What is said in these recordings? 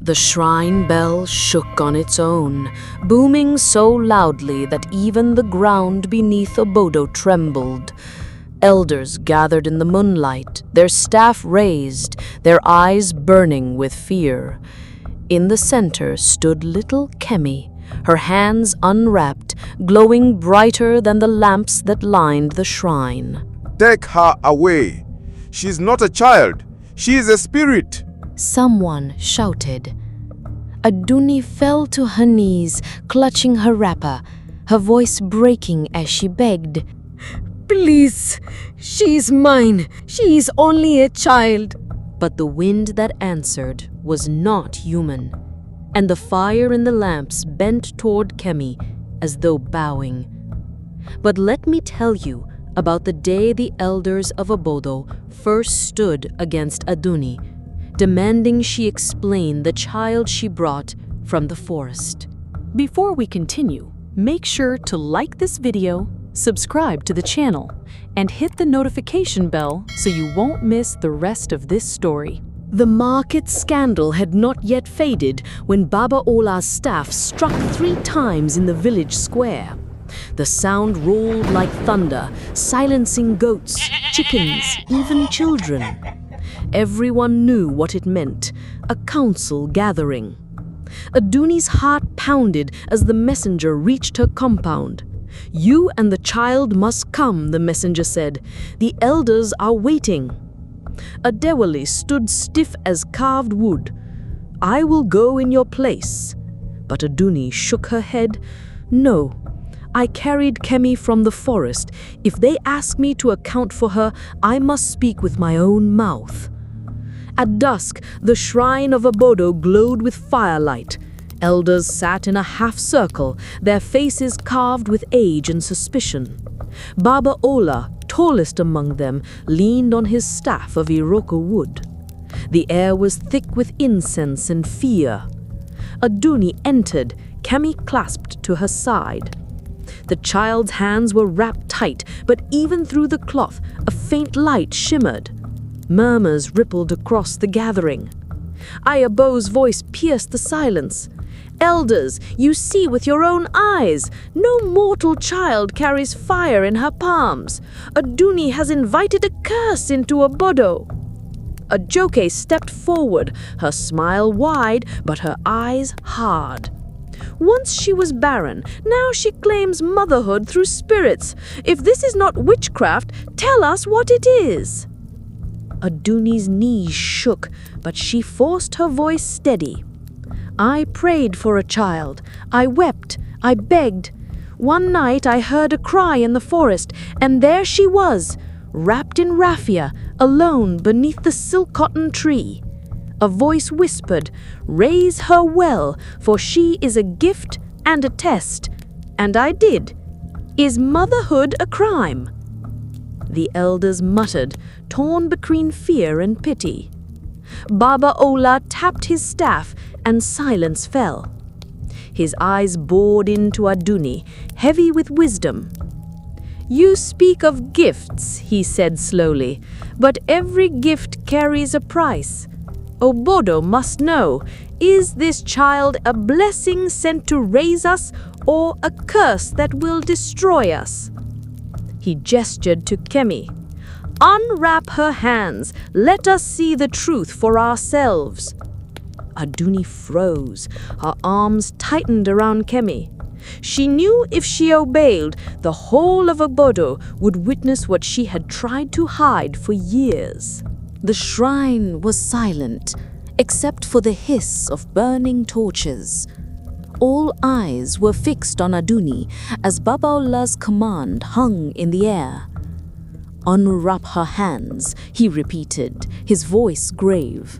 The shrine bell shook on its own, booming so loudly that even the ground beneath Obodo trembled. Elders gathered in the moonlight, their staff raised, their eyes burning with fear. In the center stood little Kemi, her hands unwrapped, glowing brighter than the lamps that lined the shrine. "Take her away. She's not a child. She is a spirit." Someone shouted. Adunni fell to her knees, clutching her wrapper, her voice breaking as she begged. "Please, she's mine. She's only a child." But the wind that answered was not human, and the fire in the lamps bent toward Kemi as though bowing. But let me tell you about the day the elders of Obodo first stood against Adunni, demanding she explain the child she brought from the forest. Before we continue, make sure to like this video, subscribe to the channel, and hit the notification bell so you won't miss the rest of this story. The market scandal had not yet faded when Baba Ola's staff struck 3 times in the village square. The sound rolled like thunder, silencing goats, chickens, even children. Everyone knew what it meant, a council gathering. Adunni's heart pounded as the messenger reached her compound. "You and the child must come," the messenger said. "The elders are waiting." Adewale stood stiff as carved wood. "I will go in your place." But Adunni shook her head. "No, I carried Kemi from the forest. If they ask me to account for her, I must speak with my own mouth." At dusk, the shrine of Obodo glowed with firelight. Elders sat in a half-circle, their faces carved with age and suspicion. Baba Ola, tallest among them, leaned on his staff of Iroko wood. The air was thick with incense and fear. Adunni entered, Kemi clasped to her side. The child's hands were wrapped tight, but even through the cloth, a faint light shimmered. Murmurs rippled across the gathering. Ayabo's voice pierced the silence. "Elders, you see with your own eyes. No mortal child carries fire in her palms. Adunni has invited a curse into Obodo." Ajoke stepped forward, her smile wide, but her eyes hard. "Once she was barren, now she claims motherhood through spirits. If this is not witchcraft, tell us what it is." Adunni's knees shook, but she forced her voice steady. "I prayed for a child. I wept. I begged. One night I heard a cry in the forest, and there she was, wrapped in raffia, alone beneath the silk-cotton tree. A voice whispered, 'Raise her well, for she is a gift and a test.' And I did. Is motherhood a crime?" The elders muttered, torn between fear and pity. Baba Ola tapped his staff, and silence fell. His eyes bored into Adunni, heavy with wisdom. "You speak of gifts," he said slowly, "but every gift carries a price. Obodo must know, is this child a blessing sent to raise us, or a curse that will destroy us?" He gestured to Kemi. "Unwrap her hands. Let us see the truth for ourselves." Adunni froze. Her arms tightened around Kemi. She knew if she obeyed, the whole of Obodo would witness what she had tried to hide for years. The shrine was silent, except for the hiss of burning torches. All eyes were fixed on Adunni as Baba Ola's command hung in the air. "Unwrap her hands," he repeated, his voice grave.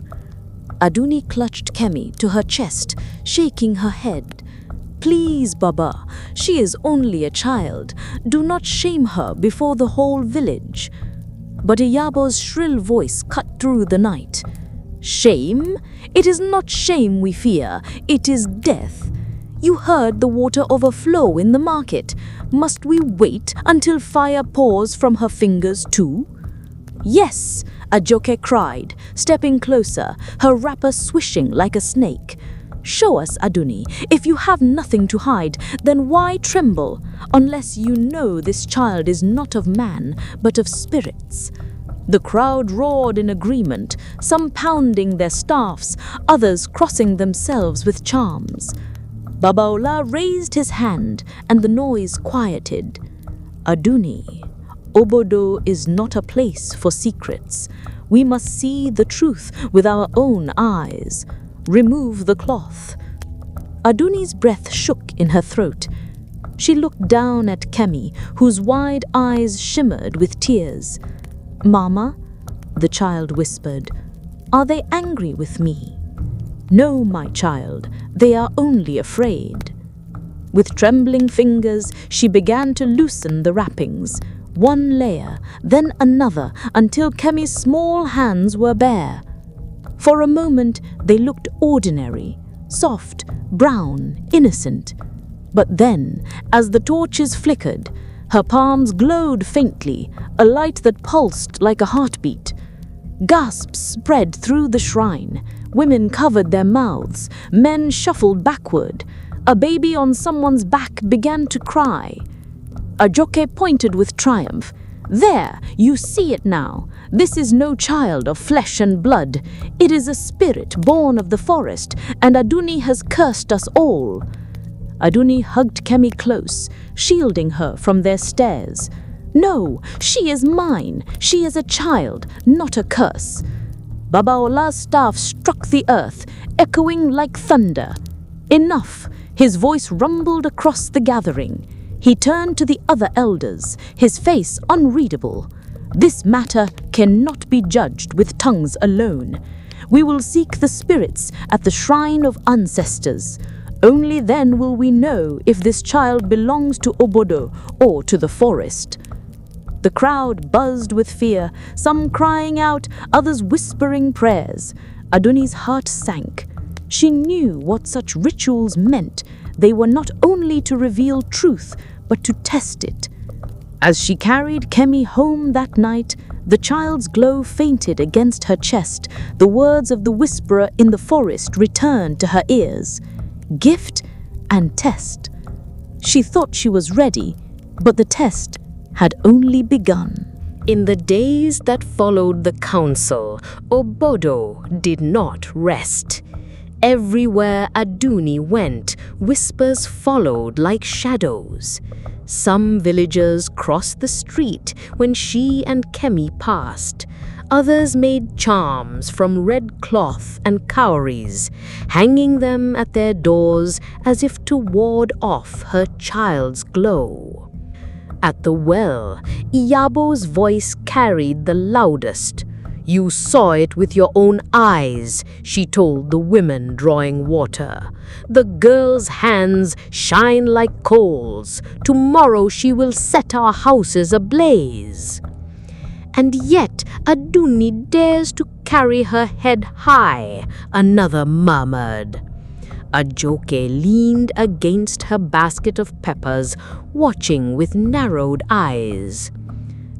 Adunni clutched Kemi to her chest, shaking her head. "Please, Baba, she is only a child. Do not shame her before the whole village." But Iyabo's shrill voice cut through the night. "Shame? It is not shame we fear, it is death. You heard the water overflow in the market. Must we wait until fire pours from her fingers too?" Yes, Ajoke cried, stepping closer, her wrapper swishing like a snake. Show us, Adunni. If you have nothing to hide, then why tremble? Unless you know this child is not of man, but of spirits. The crowd roared in agreement, some pounding their staffs, others crossing themselves with charms. Babaola raised his hand, and the noise quieted. Adunni, Obodo is not a place for secrets. We must see the truth with our own eyes. Remove the cloth. Adunni's breath shook in her throat. She looked down at Kemi, whose wide eyes shimmered with tears. Mama, the child whispered, are they angry with me? No, my child, they are only afraid. With trembling fingers, she began to loosen the wrappings, one layer, then another, until Kemi's small hands were bare. For a moment, they looked ordinary, soft, brown, innocent. But then, as the torches flickered, her palms glowed faintly, a light that pulsed like a heartbeat. Gasps spread through the shrine. Women covered their mouths. Men shuffled backward. A baby on someone's back began to cry. Ajoke pointed with triumph. There, you see it now. This is no child of flesh and blood. It is a spirit born of the forest, and Adunni has cursed us all. Adunni hugged Kemi close, shielding her from their stares. No, she is mine. She is a child, not a curse. Babaola's staff struck the earth, echoing like thunder. Enough! His voice rumbled across the gathering. He turned to the other elders, his face unreadable. This matter cannot be judged with tongues alone. We will seek the spirits at the shrine of ancestors. Only then will we know if this child belongs to Obodo or to the forest. The crowd buzzed with fear, some crying out, others whispering prayers. Adunni's heart sank. She knew what such rituals meant. They were not only to reveal truth, but to test it. As she carried Kemi home that night, the child's glow fainted against her chest. The words of the whisperer in the forest returned to her ears. Gift and test. She thought she was ready, but the test had only begun. In the days that followed the council, Obodo did not rest. Everywhere Adunni went, whispers followed like shadows. Some villagers crossed the street when she and Kemi passed. Others made charms from red cloth and cowries, hanging them at their doors as if to ward off her child's glow. At the well, Iyabo's voice carried the loudest. You saw it with your own eyes, she told the women drawing water. The girl's hands shine like coals. Tomorrow she will set our houses ablaze. And yet Adunni dares to carry her head high, another murmured. Ajoke leaned against her basket of peppers, watching with narrowed eyes.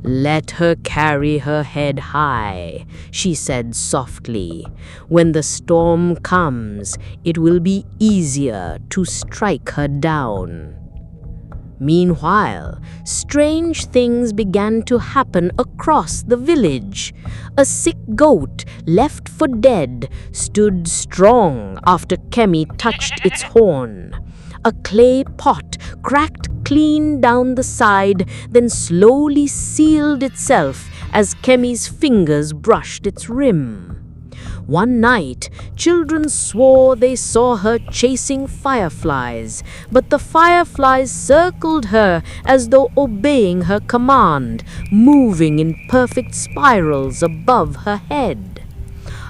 Let her carry her head high, she said softly. When the storm comes, it will be easier to strike her down. Meanwhile, strange things began to happen across the village. A sick goat, left for dead, stood strong after Kemi touched its horn. A clay pot cracked clean down the side, then slowly sealed itself as Kemi's fingers brushed its rim. One night, children swore they saw her chasing fireflies, but the fireflies circled her as though obeying her command, moving in perfect spirals above her head.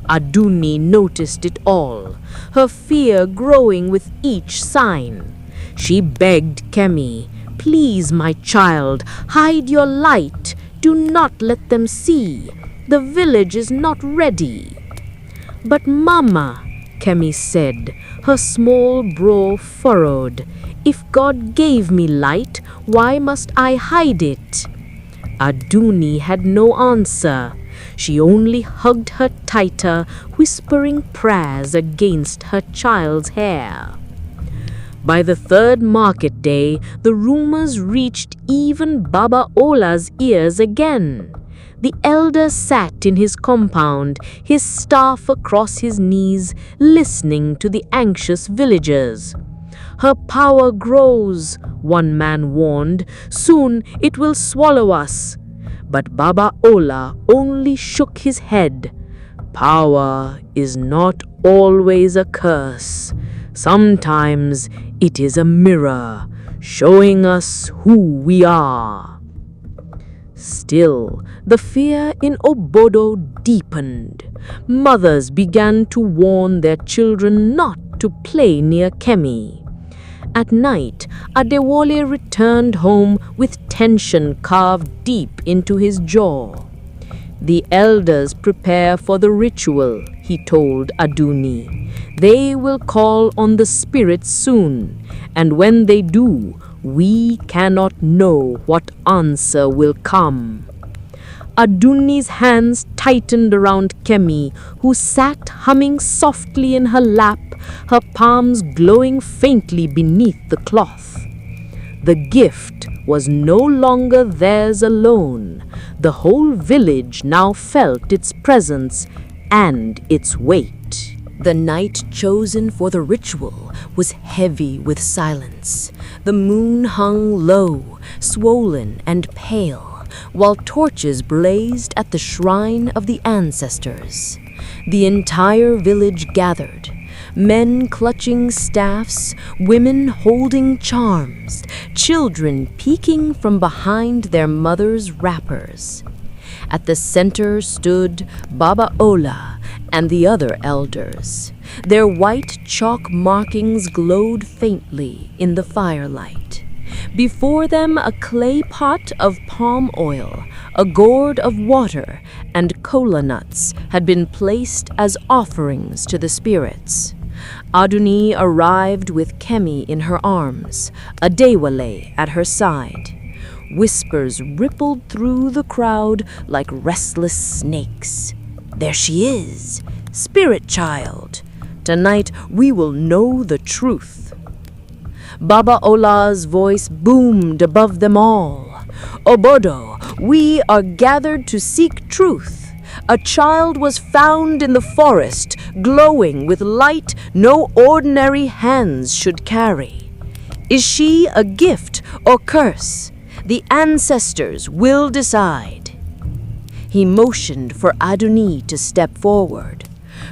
Adunni noticed it all, her fear growing with each sign. She begged Kemi, "Please, my child, hide your light. Do not let them see. The village is not ready." "But Mama," Kemi said, her small brow furrowed, "if God gave me light, why must I hide it?" Adunni had no answer. She only hugged her tighter, whispering prayers against her child's hair. By the third market day, the rumors reached even Baba Ola's ears again. The elder sat in his compound, his staff across his knees, listening to the anxious villagers. "Her power grows," one man warned. "Soon it will swallow us." But Baba Ola only shook his head. "Power is not always a curse. Sometimes it is a mirror, showing us who we are." Still, the fear in Obodo deepened. Mothers began to warn their children not to play near Kemi. At night, Adewale returned home with tension carved deep into his jaw. "The elders prepare for the ritual," he told Adunni. "They will call on the spirits soon, and when they do, we cannot know what answer will come." Adunni's hands tightened around Kemi, who sat humming softly in her lap, her palms glowing faintly beneath the cloth. The gift was no longer theirs alone. The whole village now felt its presence and its weight. The night chosen for the ritual was heavy with silence. The moon hung low, swollen and pale, while torches blazed at the shrine of the ancestors. The entire village gathered, men clutching staffs, women holding charms, children peeking from behind their mothers' wrappers. At the center stood Baba Ola and the other elders. Their white chalk markings glowed faintly in the firelight. Before them a clay pot of palm oil, a gourd of water, and kola nuts had been placed as offerings to the spirits. Adunni arrived with Kemi in her arms, Adewale at her side. Whispers rippled through the crowd like restless snakes. "There she is, spirit child. Tonight we will know the truth." Baba Ola's voice boomed above them all. "Obodo, we are gathered to seek truth. A child was found in the forest, glowing with light no ordinary hands should carry. Is she a gift or curse? The ancestors will decide." He motioned for Adunni to step forward.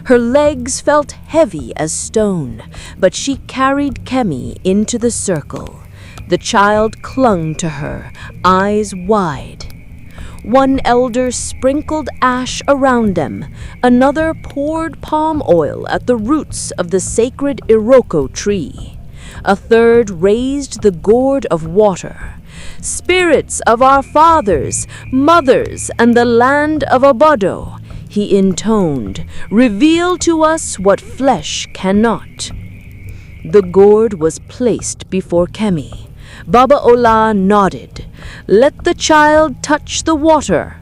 Her legs felt heavy as stone, but she carried Kemi into the circle. The child clung to her, eyes wide. One elder sprinkled ash around them, another poured palm oil at the roots of the sacred Iroko tree. A third raised the gourd of water. "Spirits of our fathers, mothers, and the land of Obodo," he intoned, "reveal to us what flesh cannot." The gourd was placed before Kemi. Baba Ola nodded. "Let the child touch the water."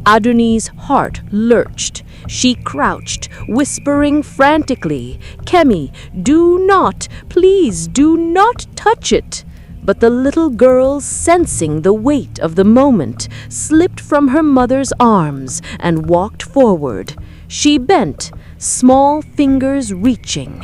Adunni's heart lurched. She crouched, whispering frantically, "Kemi, do not, please do not touch it." But the little girl, sensing the weight of the moment, slipped from her mother's arms and walked forward. She bent, small fingers reaching.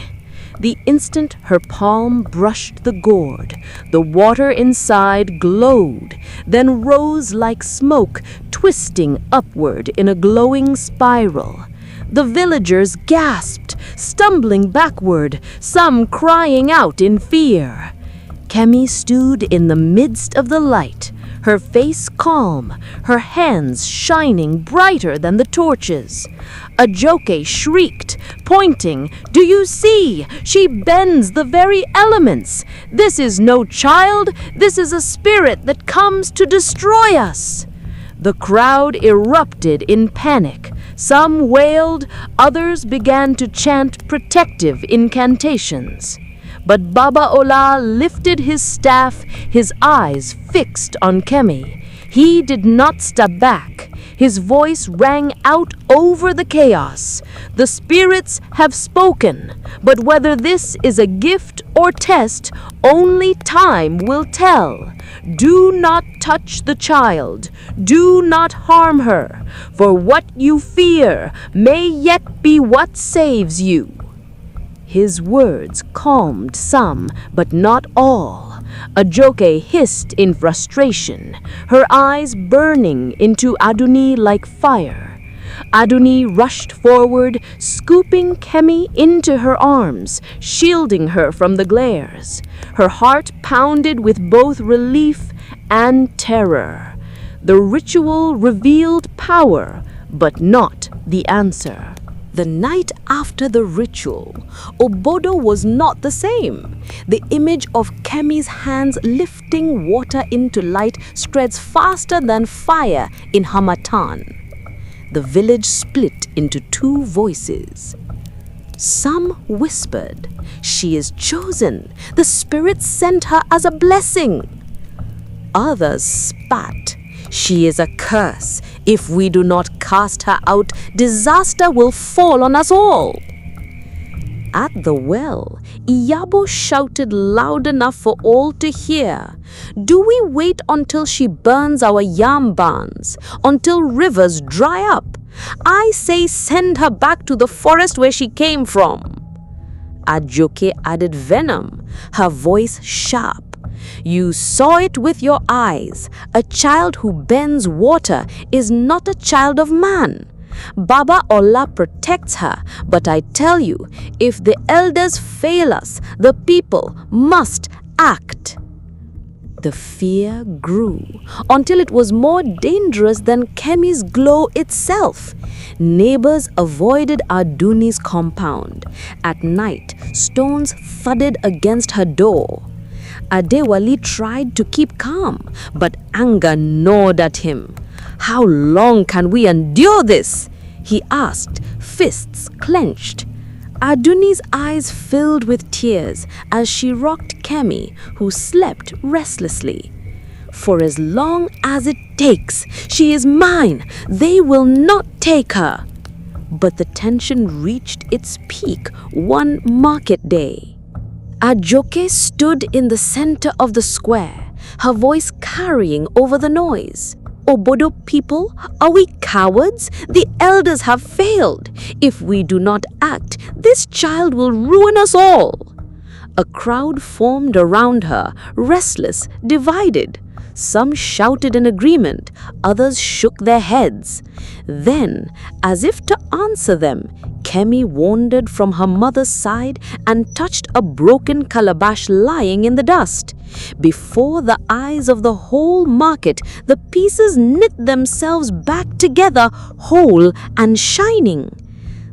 The instant her palm brushed the gourd, the water inside glowed, then rose like smoke, twisting upward in a glowing spiral. The villagers gasped, stumbling backward, some crying out in fear. Kemi stood in the midst of the light, her face calm, her hands shining brighter than the torches. Ajoke shrieked, pointing, "Do you see? She bends the very elements. This is no child, this is a spirit that comes to destroy us." The crowd erupted in panic. Some wailed, others began to chant protective incantations. But Baba Ola lifted his staff, his eyes fixed on Kemi. He did not step back. His voice rang out over the chaos. "The spirits have spoken, but whether this is a gift or test, only time will tell. Do not touch the child. Do not harm her, for what you fear may yet be what saves you." His words calmed some, but not all. Ajoke hissed in frustration, her eyes burning into Adunni like fire. Adunni rushed forward, scooping Kemi into her arms, shielding her from the glares. Her heart pounded with both relief and terror. The ritual revealed power, but not the answer. The night after the ritual, Obodo was not the same. The image of Kemi's hands lifting water into light spreads faster than fire in Hamatan. The village split into two voices. Some whispered, "She is chosen. The spirits sent her as a blessing." Others spat, "She is a curse. If we do not cast her out, disaster will fall on us all." At the well, Iyabo shouted loud enough for all to hear, "Do we wait until she burns our yam barns, until rivers dry up? I say send her back to the forest where she came from." Ajoke added venom, her voice sharp. "You saw it with your eyes. A child who bends water is not a child of man. Baba Allah protects her, but I tell you, if the elders fail us, the people must act." The fear grew until it was more dangerous than Kemi's glow itself. Neighbors avoided Adunni's compound. At night, stones thudded against her door. Adewale tried to keep calm, but anger gnawed at him. "How long can we endure this?" he asked, fists clenched. Adunni's eyes filled with tears as she rocked Kemi, who slept restlessly. "For as long as it takes, she is mine. They will not take her." But the tension reached its peak one market day. Ajoke stood in the center of the square, her voice carrying over the noise. "Obodo people, are we cowards? The elders have failed. If we do not act, this child will ruin us all." A crowd formed around her, restless, divided. Some shouted in agreement, others shook their heads. Then, as if to answer them, Kemi wandered from her mother's side and touched a broken calabash lying in the dust. Before the eyes of the whole market, the pieces knit themselves back together, whole and shining.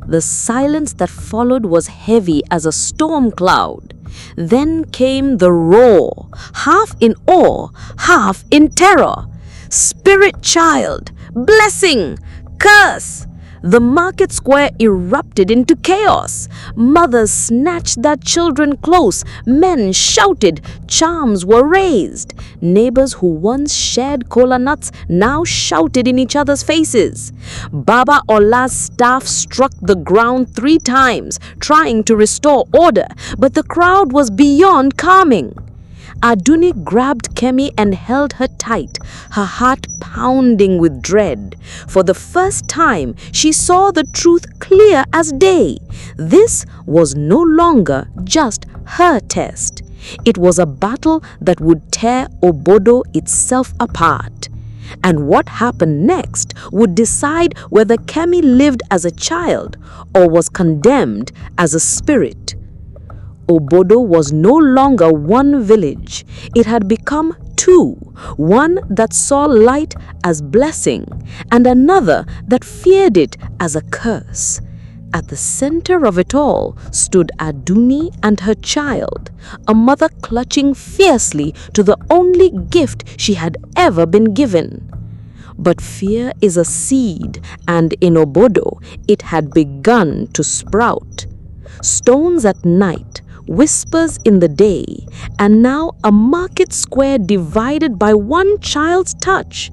The silence that followed was heavy as a storm cloud. Then came the roar, half in awe, half in terror. "Spirit child! Blessing! Curse!" The market square erupted into chaos. Mothers snatched their children close. Men shouted. Charms were raised. Neighbors who once shared kola nuts now shouted in each other's faces. Baba Allah's staff struck the ground 3 times, trying to restore order, but the crowd was beyond calming. Adunni grabbed Kemi and held her tight, her heart pounding with dread. For the first time, she saw the truth clear as day. This was no longer just her test. It was a battle that would tear Obodo itself apart. And what happened next would decide whether Kemi lived as a child or was condemned as a spirit. Obodo was no longer one village. It had become 2, one that saw light as blessing and another that feared it as a curse. At the center of it all stood Adunni and her child, a mother clutching fiercely to the only gift she had ever been given. But fear is a seed, and in Obodo it had begun to sprout. Stones at night, whispers in the day, and now a market square divided by one child's touch.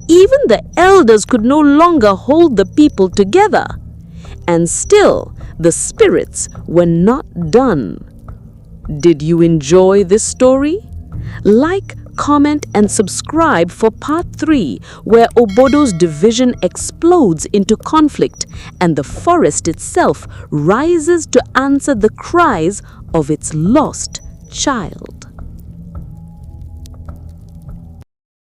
Even the elders could no longer hold the people together. And still, the spirits were not done. Did you enjoy this story? Like, comment and subscribe for part 3, where Obodo's division explodes into conflict and the forest itself rises to answer the cries of its lost child.